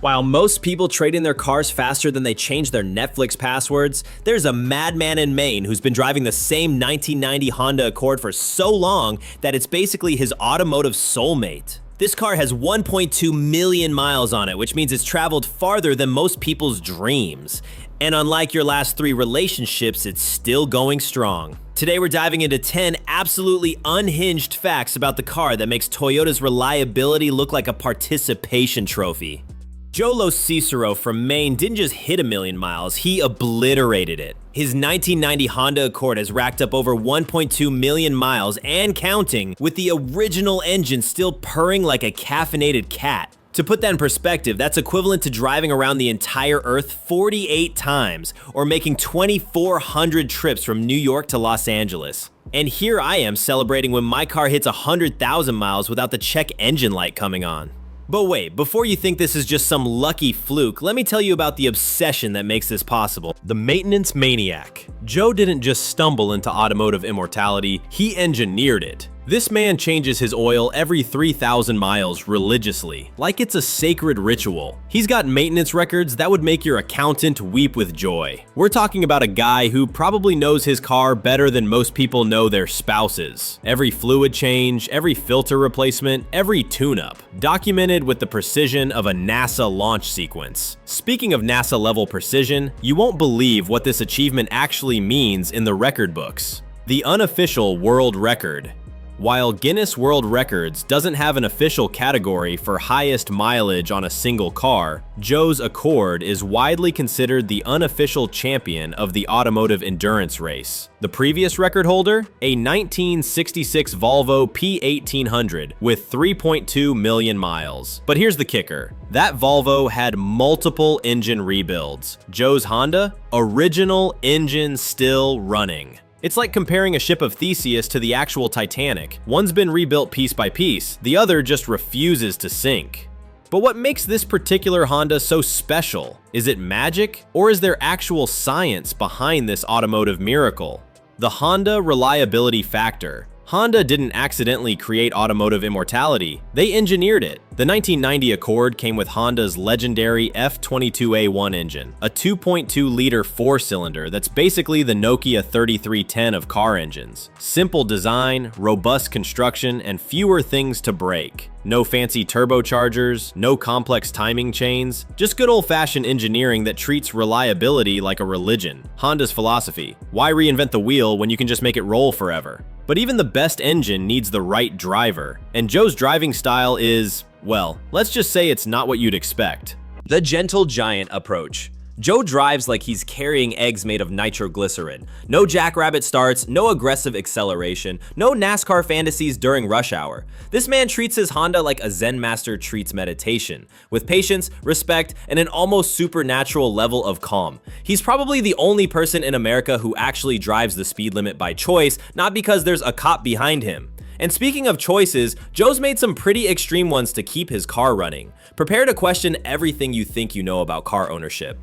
While most people trade in their cars faster than they change their Netflix passwords, there's a madman in Maine who's been driving the same 1990 Honda Accord for so long that it's basically his automotive soulmate. This car has 1.2 million miles on it, which means it's traveled farther than most people's dreams. And unlike your last 3 relationships, it's still going strong. Today we're diving into 10 absolutely unhinged facts about the car that makes Toyota's reliability look like a participation trophy. Joe LoCicero from Maine didn't just hit a million miles, he obliterated it. His 1990 Honda Accord has racked up over 1.2 million miles and counting, with the original engine still purring like a caffeinated cat. To put that in perspective, that's equivalent to driving around the entire Earth 48 times, or making 2,400 trips from New York to Los Angeles. And here I am celebrating when my car hits 100,000 miles without the check engine light coming on. But wait, before you think this is just some lucky fluke, let me tell you about the obsession that makes this possible. The maintenance maniac. Joe didn't just stumble into automotive immortality, he engineered it. This man changes his oil every 3,000 miles religiously, like it's a sacred ritual. He's got maintenance records that would make your accountant weep with joy. We're talking about a guy who probably knows his car better than most people know their spouses. Every fluid change, every filter replacement, every tune-up, documented with the precision of a NASA launch sequence. Speaking of NASA-level precision, you won't believe what this achievement actually means in the record books. The unofficial world record. While Guinness World Records doesn't have an official category for highest mileage on a single car, Joe's Accord is widely considered the unofficial champion of the automotive endurance race. The previous record holder? A 1966 Volvo P1800 with 3.2 million miles. But here's the kicker. That Volvo had multiple engine rebuilds. Joe's Honda? Original engine still running. It's like comparing a ship of Theseus to the actual Titanic. One's been rebuilt piece by piece, the other just refuses to sink. But what makes this particular Honda so special? Is it magic, or is there actual science behind this automotive miracle? The Honda reliability factor. Honda didn't accidentally create automotive immortality, they engineered it. The 1990 Accord came with Honda's legendary F22A1 engine, a 2.2-liter 4-cylinder that's basically the Nokia 3310 of car engines. Simple design, robust construction, and fewer things to break. No fancy turbochargers, no complex timing chains, just good old-fashioned engineering that treats reliability like a religion. Honda's philosophy: why reinvent the wheel when you can just make it roll forever? But even the best engine needs the right driver, and Joe's driving style is, well, let's just say it's not what you'd expect. The gentle giant approach. Joe drives like he's carrying eggs made of nitroglycerin. No jackrabbit starts, no aggressive acceleration, no NASCAR fantasies during rush hour. This man treats his Honda like a Zen master treats meditation, with patience, respect, and an almost supernatural level of calm. He's probably the only person in America who actually drives the speed limit by choice, not because there's a cop behind him. And speaking of choices, Joe's made some pretty extreme ones to keep his car running. Prepare to question everything you think you know about car ownership.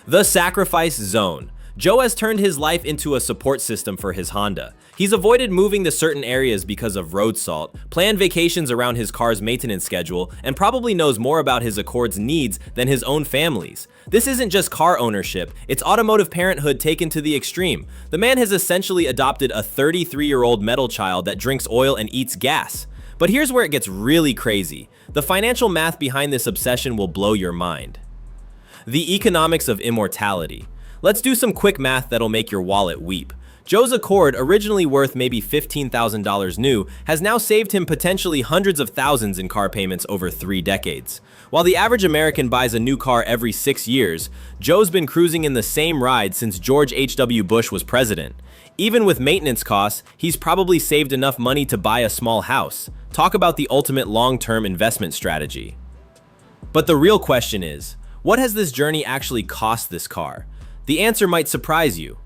The sacrifice zone. Joe has turned his life into a support system for his Honda. He's avoided moving to certain areas because of road salt, planned vacations around his car's maintenance schedule, and probably knows more about his Accord's needs than his own family's. This isn't just car ownership, it's automotive parenthood taken to the extreme. The man has essentially adopted a 33-year-old metal child that drinks oil and eats gas. But here's where it gets really crazy. The financial math behind this obsession will blow your mind. The economics of immortality. Let's do some quick math that'll make your wallet weep. Joe's Accord, originally worth maybe $15,000 new, has now saved him potentially hundreds of thousands in car payments over 3 decades. While the average American buys a new car every 6 years, Joe's been cruising in the same ride since George H.W. Bush was president. Even with maintenance costs, he's probably saved enough money to buy a small house. Talk about the ultimate long-term investment strategy. But the real question is, what has this journey actually cost this car? The answer might surprise you.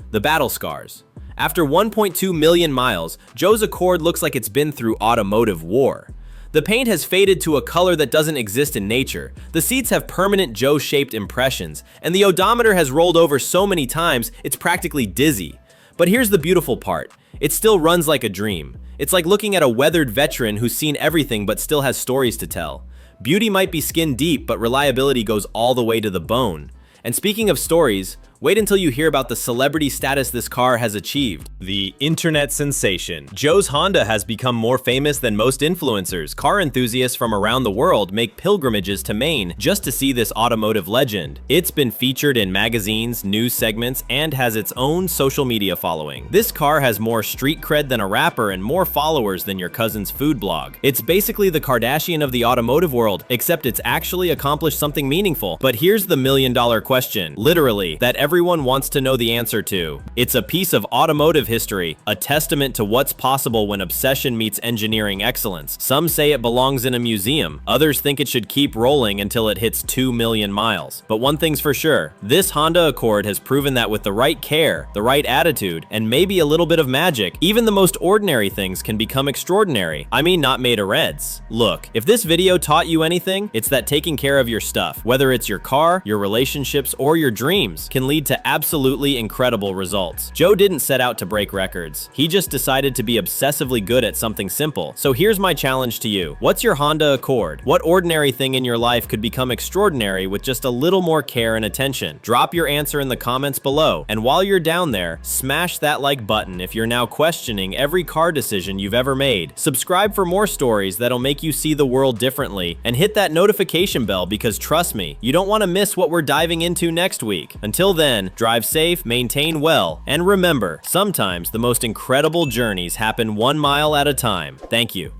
The battle scars. After 1.2 million miles, Joe's Accord looks like it's been through automotive war. The paint has faded to a color that doesn't exist in nature, the seats have permanent Joe-shaped impressions, and the odometer has rolled over so many times it's practically dizzy. But here's the beautiful part. It still runs like a dream. It's like looking at a weathered veteran who's seen everything but still has stories to tell. Beauty might be skin deep, but reliability goes all the way to the bone. And speaking of stories, wait until you hear about the celebrity status this car has achieved. The internet sensation. Joe's Honda has become more famous than most influencers. Car enthusiasts from around the world make pilgrimages to Maine just to see this automotive legend. It's been featured in magazines, news segments, and has its own social media following. This car has more street cred than a rapper and more followers than your cousin's food blog. It's basically the Kardashian of the automotive world, except it's actually accomplished something meaningful. But here's the million-dollar question, literally, that everyone wants to know the answer to. It's a piece of automotive history, a testament to what's possible when obsession meets engineering excellence. Some say it belongs in a museum, others think it should keep rolling until it hits 2 million miles. But one thing's for sure, this Honda Accord has proven that with the right care, the right attitude, and maybe a little bit of magic, even the most ordinary things can become extraordinary. I mean, not made of reds. Look, if this video taught you anything, it's that taking care of your stuff, whether it's your car, your relationships, or your dreams, can lead to absolutely incredible results. Joe didn't set out to break records. He just decided to be obsessively good at something simple. So here's my challenge to you. What's your Honda Accord? What ordinary thing in your life could become extraordinary with just a little more care and attention? Drop your answer in the comments below. And while you're down there, smash that like button if you're now questioning every car decision you've ever made. Subscribe for more stories that'll make you see the world differently. And hit that notification bell because trust me, you don't want to miss what we're diving into next week. Until then, drive safe, maintain well, and remember, sometimes the most incredible journeys happen 1 mile at a time. Thank you.